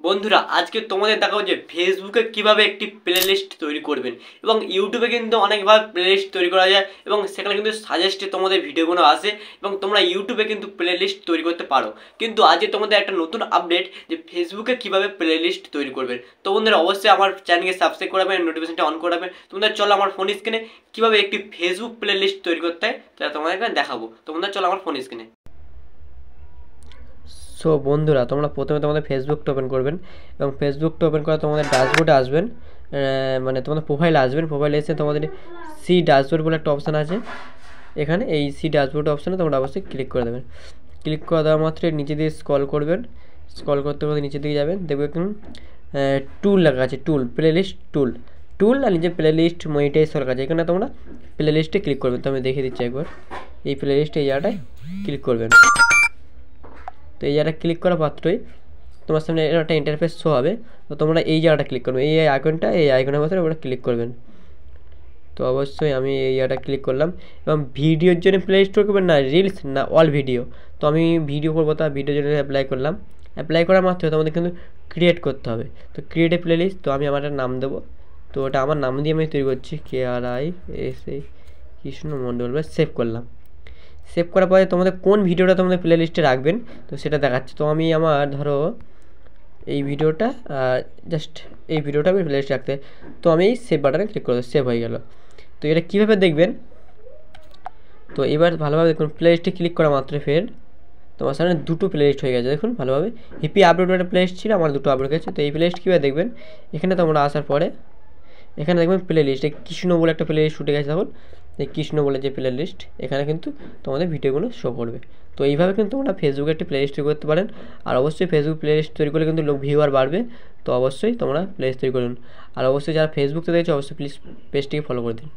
বন্ধুরা আজকে তোমাদের দেখাবো যে ফেসবুকে কিভাবে একটি প্লেলিস্ট তৈরি করবেন এবং ইউটিউবে কিন্তু অনেকভাবে প্লেলিস্ট তৈরি করা যায় এবং সেখানে কিন্তু সাজেস্টে তোমাদের ভিডিওগুলো আসে এবং তোমরা ইউটিউবে কিন্তু প্লেলিস্ট তৈরি করতে পারো। কিন্তু আজকে তোমাদের একটা নতুন আপডেট যে ফেসবুকে কিভাবে প্লেলিস্ট তৈরি করবেন। তো বন্ধুরা অবশ্যই আমার চ্যানেলকে সাবস্ক্রাইব করবেন, নোটিফিকেশনটা অন করবেন। তোমাদের চলো আমার ফোন স্ক্রিনে কিভাবে একটি ফেসবুক প্লেলিস্ট তৈরি করতে হয় তাহলে তোমাদেরকে দেখাবো। তোমাদের চলো আমার ফোন স্ক্রিনে। সো বন্ধুরা তোমরা প্রথমে তোমাদের ফেসবুকটা ওপেন করবেন এবং ফেসবুকটা ওপেন করে তোমাদের ড্যাশবোর্ডে আসবেন, মানে তোমাদের প্রোফাইলে আসবেন। প্রোফাইলে এসে তোমাদের সি ড্যাশবোর্ড বলে একটা অপশান আছে, এখানে এই সি ড্যাশবোর্ড অপশানে তোমরা অবশ্যই ক্লিক করে দেবেন। ক্লিক করে দেওয়া মাত্রই নিচে দিয়ে স্ক্রল করবেন, স্ক্রল করতে করতে নিচে দিকে যাবেন, দেখবে এখন টুল লেখা আছে, টুল প্লেলিস্ট টুল আর নিচে প্লেলিস্ট মনিটাইজ লেখা আছে। এখানে তোমরা প্লেলিস্টে ক্লিক করবেন। তো আমি দেখিয়ে দিচ্ছি একবার, এই প্লেলিস্টে এই জায়গাটায় ক্লিক করবেন। তো এই জায়গাটা ক্লিক করা মাত্রই তোমার সামনে একটা ইন্টারফেস শো হবে। তো তোমরা এই জায়গাটা ক্লিক করবে, এই আইকনের মধ্যে ওটা ক্লিক করবেন। তো অবশ্যই আমি এই জায়গাটা ক্লিক করলাম এবং ভিডিওর জন্য প্লে স্টোর করবেন না রিলস না অল ভিডিও। তো আমি ভিডিও করবো, তা ভিডিওর জন্য অ্যাপ্লাই করলাম। অ্যাপ্লাই করার মাত্রই তোমাদের কিন্তু ক্রিয়েট করতে হবে। তো ক্রিয়েট এ প্লে লিস্ট, তো আমি আমার একটা নাম দেবো। তো ওটা আমার নাম দিয়ে আমি তৈরি করছি, KRISA কৃষ্ণ মণ্ডল, সেভ করলাম। সেভ করার পরে তোমাদের কোন ভিডিওটা তোমাদের প্লে লিস্টে রাখবেন তো সেটা দেখাচ্ছে। তো আমি আমার ধরো এই ভিডিওটা জাস্ট এই ভিডিওটা আমি প্লে লিস্টে রাখতে, তো আমি এই সেভ বাটনে ক্লিক করে দেবো, সেভ হয়ে গেল। তো এটা কীভাবে দেখবেন, তো এবার ভালোভাবে দেখুন প্লে লিস্টে ক্লিক করা মাত্র ফের তোমার সামনে দুটো প্লে লিস্ট হয়ে গেছে। দেখুন ভালোভাবে হিপি আপলোড একটা প্লে লিস্ট ছিল, আমার দুটো আপলোড গেছে। তো এই প্লে লিস্ট কীভাবে দেখবেন, এখানে তোমরা আসার পরে এখানে দেখবেন প্লে লিস্ট, এই কৃষ্ণ বলে একটা প্লে লিস্ট উঠে গেছে। তখন এই কৃষ্ণ বলে যে প্লে লিস্ট, এখানে কিন্তু তোমাদের ভিডিওগুলো শো করবে। তো এইভাবে কিন্তু তোমরা ফেসবুকে একটি প্লে লিস্ট তৈরি করতে পারেন। আর অবশ্যই ফেসবুক প্লে লিস্ট তৈরি করলে কিন্তু ভিউয়ার বাড়বে। তো অবশ্যই তোমরা প্লে লিস্ট তৈরি করুন। আর অবশ্যই যারা ফেসবুক থেকে দেখছো অবশ্যই প্লিজ পেজটিকে ফলো করে দিন।